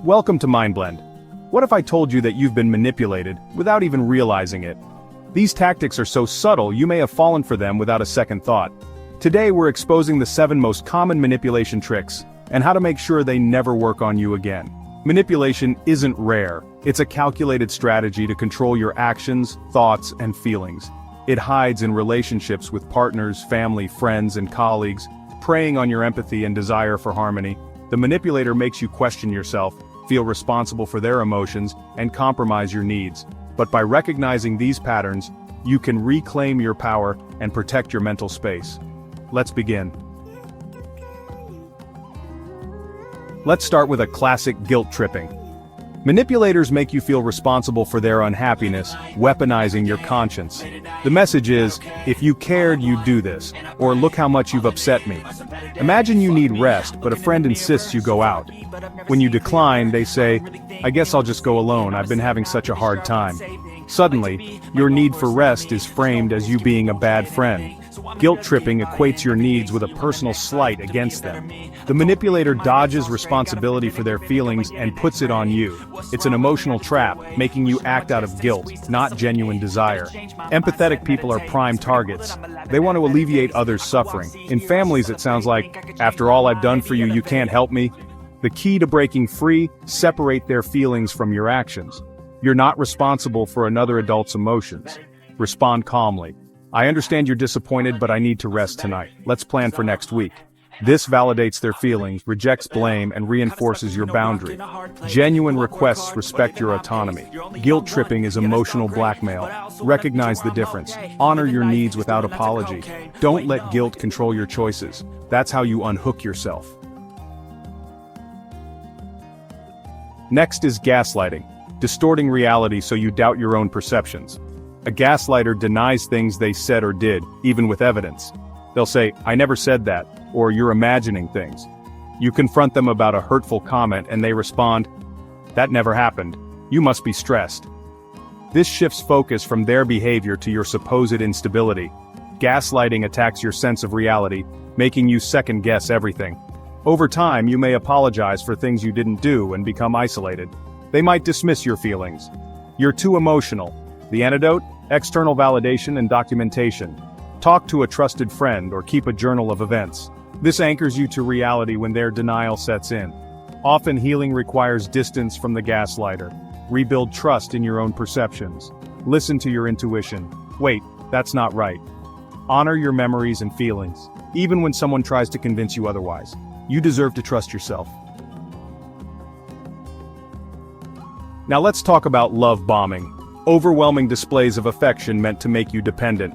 Welcome to MindBlend. What if I told you that you've been manipulated without even realizing it? These tactics are so subtle you may have fallen for them without a second thought. Today we're exposing the 7 most common manipulation tricks and how to make sure they never work on you again. Manipulation isn't rare. It's a calculated strategy to control your actions, thoughts, and feelings. It hides in relationships with partners, family, friends, and colleagues, preying on your empathy and desire for harmony. The manipulator makes you question yourself, feel responsible for their emotions, and compromise your needs. But by recognizing these patterns, you can reclaim your power and protect your mental space. Let's begin. Let's start with a classic guilt tripping. Manipulators make you feel responsible for their unhappiness, weaponizing your conscience. The message is, if you cared, you'd do this, or look how much you've upset me. Imagine you need rest, but a friend insists you go out. When you decline, they say, I guess I'll just go alone, I've been having such a hard time. Suddenly, your need for rest is framed as you being a bad friend. Guilt tripping equates your needs with a personal slight against them. The manipulator dodges responsibility for their feelings and puts it on you. It's an emotional trap, making you act out of guilt, not genuine desire. Empathetic people are prime targets. They want to alleviate others' suffering. In families it sounds like, after all I've done for you, you can't help me. The key to breaking free: separate their feelings from your actions. You're not responsible for another adult's emotions. Respond calmly. I understand you're disappointed, but I need to rest tonight. Let's plan for next week. This validates their feelings, rejects blame, and reinforces your boundary. Genuine requests respect your autonomy. Guilt tripping is emotional blackmail. Recognize the difference. Honor your needs without apology. Don't let guilt control your choices. That's how you unhook yourself. Next is gaslighting, distorting reality so you doubt your own perceptions. A gaslighter denies things they said or did, even with evidence. They'll say, I never said that, or you're imagining things. You confront them about a hurtful comment and they respond, that never happened. You must be stressed. This shifts focus from their behavior to your supposed instability. Gaslighting attacks your sense of reality, making you second-guess everything. Over time, you may apologize for things you didn't do and become isolated. They might dismiss your feelings. You're too emotional. The antidote? External validation and documentation. Talk to a trusted friend or keep a journal of events. This anchors you to reality when their denial sets in. Often healing requires distance from the gaslighter. Rebuild trust in your own perceptions. Listen to your intuition. Wait, that's not right. Honor your memories and feelings, even when someone tries to convince you otherwise. You deserve to trust yourself. Now let's talk about love bombing. Overwhelming displays of affection meant to make you dependent.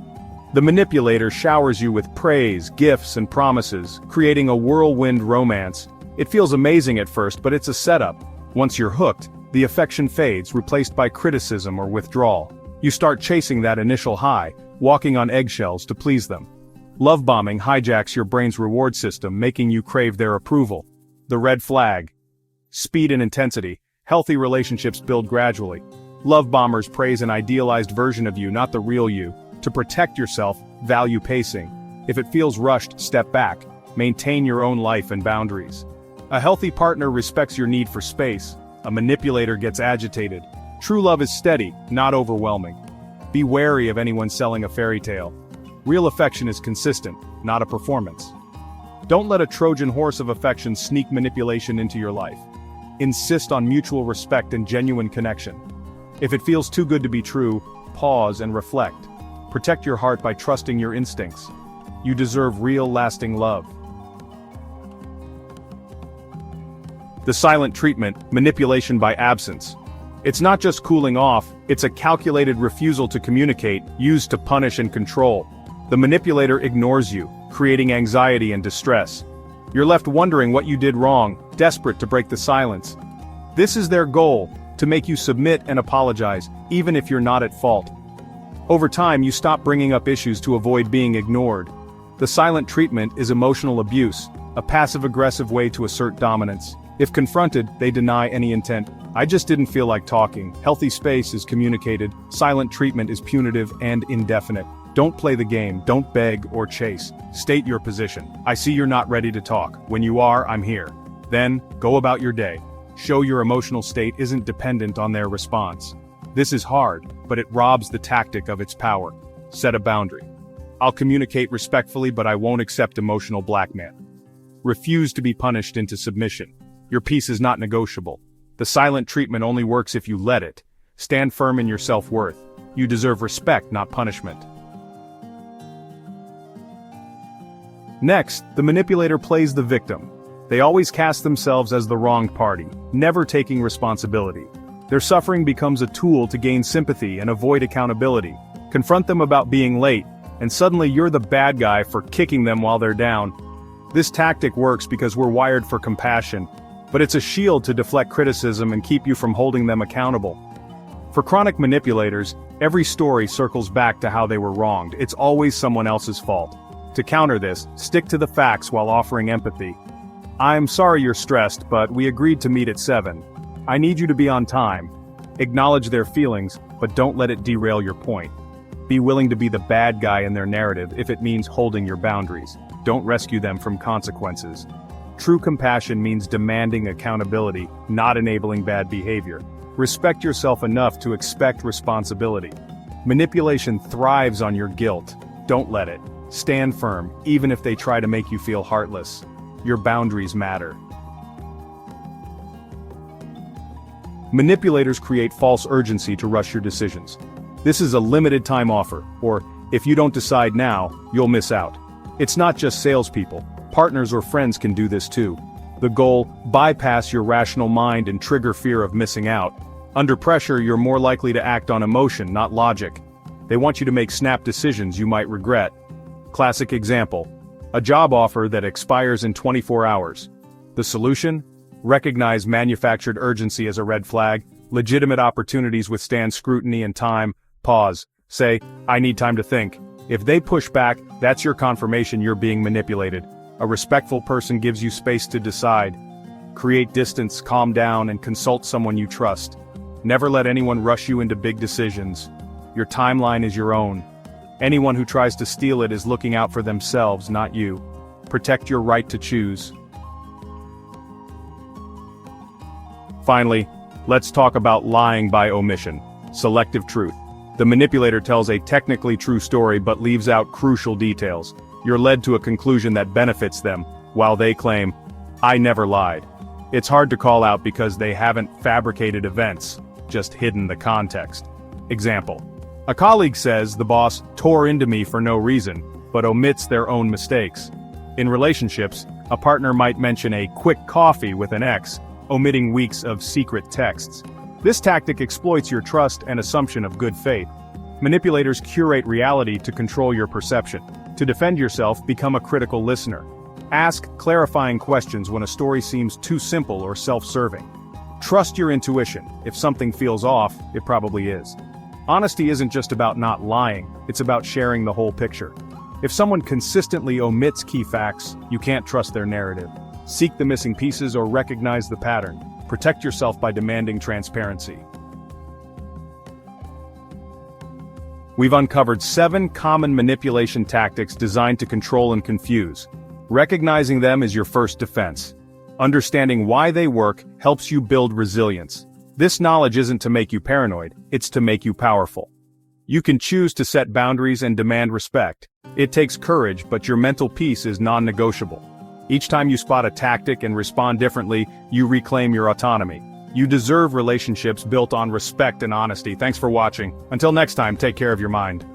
The manipulator showers you with praise, gifts, and promises, creating a whirlwind romance. It feels amazing at first, but it's a setup. Once you're hooked, the affection fades, replaced by criticism or withdrawal. You start chasing that initial high, walking on eggshells to please them. Love bombing hijacks your brain's reward system, making you crave their approval. The red flag. Speed and intensity. Healthy relationships build gradually. Love bombers praise an idealized version of you, not the real you. To protect yourself, value pacing. If it feels rushed, step back. Maintain your own life and boundaries. A healthy partner respects your need for space. A manipulator gets agitated. True love is steady, not overwhelming. Be wary of anyone selling a fairy tale. Real affection is consistent, not a performance. Don't let a Trojan horse of affection sneak manipulation into your life. Insist on mutual respect and genuine connection. If it feels too good to be true, pause and reflect. Protect your heart by trusting your instincts. You deserve real, lasting love. The silent treatment, manipulation by absence. It's not just cooling off, it's a calculated refusal to communicate, used to punish and control. The manipulator ignores you, creating anxiety and distress. You're left wondering what you did wrong, desperate to break the silence. This is their goal, to make you submit and apologize, even if you're not at fault. Over time, you stop bringing up issues to avoid being ignored. The silent treatment is emotional abuse, a passive-aggressive way to assert dominance. If confronted, they deny any intent. I just didn't feel like talking. Healthy space is communicated. Silent treatment is punitive and indefinite. Don't play the game, don't beg or chase. State your position. I see you're not ready to talk. When you are, I'm here. Then, go about your day. Show your emotional state isn't dependent on their response. This is hard, but it robs the tactic of its power. Set a boundary. I'll communicate respectfully, but I won't accept emotional blackmail. Refuse to be punished into submission. Your peace is not negotiable. The silent treatment only works if you let it. Stand firm in your self-worth. You deserve respect, not punishment. Next, the manipulator plays the victim. They always cast themselves as the wronged party, never taking responsibility. Their suffering becomes a tool to gain sympathy and avoid accountability. Confront them about being late, and suddenly you're the bad guy for kicking them while they're down. This tactic works because we're wired for compassion, but it's a shield to deflect criticism and keep you from holding them accountable. For chronic manipulators, every story circles back to how they were wronged. It's always someone else's fault. To counter this, stick to the facts while offering empathy. I'm sorry you're stressed, but we agreed to meet at 7. I need you to be on time. Acknowledge their feelings, but don't let it derail your point. Be willing to be the bad guy in their narrative if it means holding your boundaries. Don't rescue them from consequences. True compassion means demanding accountability, not enabling bad behavior. Respect yourself enough to expect responsibility. Manipulation thrives on your guilt. Don't let it. Stand firm, even if they try to make you feel heartless. Your boundaries matter. Manipulators create false urgency to rush your decisions. This is a limited time offer, or, if you don't decide now, you'll miss out. It's not just salespeople. Partners or friends can do this too. The goal: bypass your rational mind and trigger fear of missing out. Under pressure, you're more likely to act on emotion, not logic. They want you to make snap decisions you might regret. Classic example: a job offer that expires in 24 hours. The solution? Recognize manufactured urgency as a red flag. Legitimate opportunities withstand scrutiny and time. Pause. Say, I need time to think. If they push back, that's your confirmation you're being manipulated. A respectful person gives you space to decide. Create distance, calm down, and consult someone you trust. Never let anyone rush you into big decisions. Your timeline is your own. Anyone who tries to steal it is looking out for themselves, not you. Protect your right to choose. Finally, let's talk about lying by omission. Selective truth. The manipulator tells a technically true story but leaves out crucial details. You're led to a conclusion that benefits them, while they claim, I never lied. It's hard to call out because they haven't fabricated events, just hidden the context. Example: a colleague says the boss tore into me for no reason, but omits their own mistakes. In relationships, a partner might mention a quick coffee with an ex, omitting weeks of secret texts. This tactic exploits your trust and assumption of good faith. Manipulators curate reality to control your perception. To defend yourself, become a critical listener. Ask clarifying questions when a story seems too simple or self-serving. Trust your intuition. If something feels off, it probably is. Honesty isn't just about not lying, it's about sharing the whole picture. If someone consistently omits key facts, you can't trust their narrative. Seek the missing pieces or recognize the pattern. Protect yourself by demanding transparency. We've uncovered 7 common manipulation tactics designed to control and confuse. Recognizing them is your first defense. Understanding why they work helps you build resilience. This knowledge isn't to make you paranoid, it's to make you powerful. You can choose to set boundaries and demand respect. It takes courage, but your mental peace is non-negotiable. Each time you spot a tactic and respond differently, you reclaim your autonomy. You deserve relationships built on respect and honesty. Thanks for watching. Until next time, take care of your mind.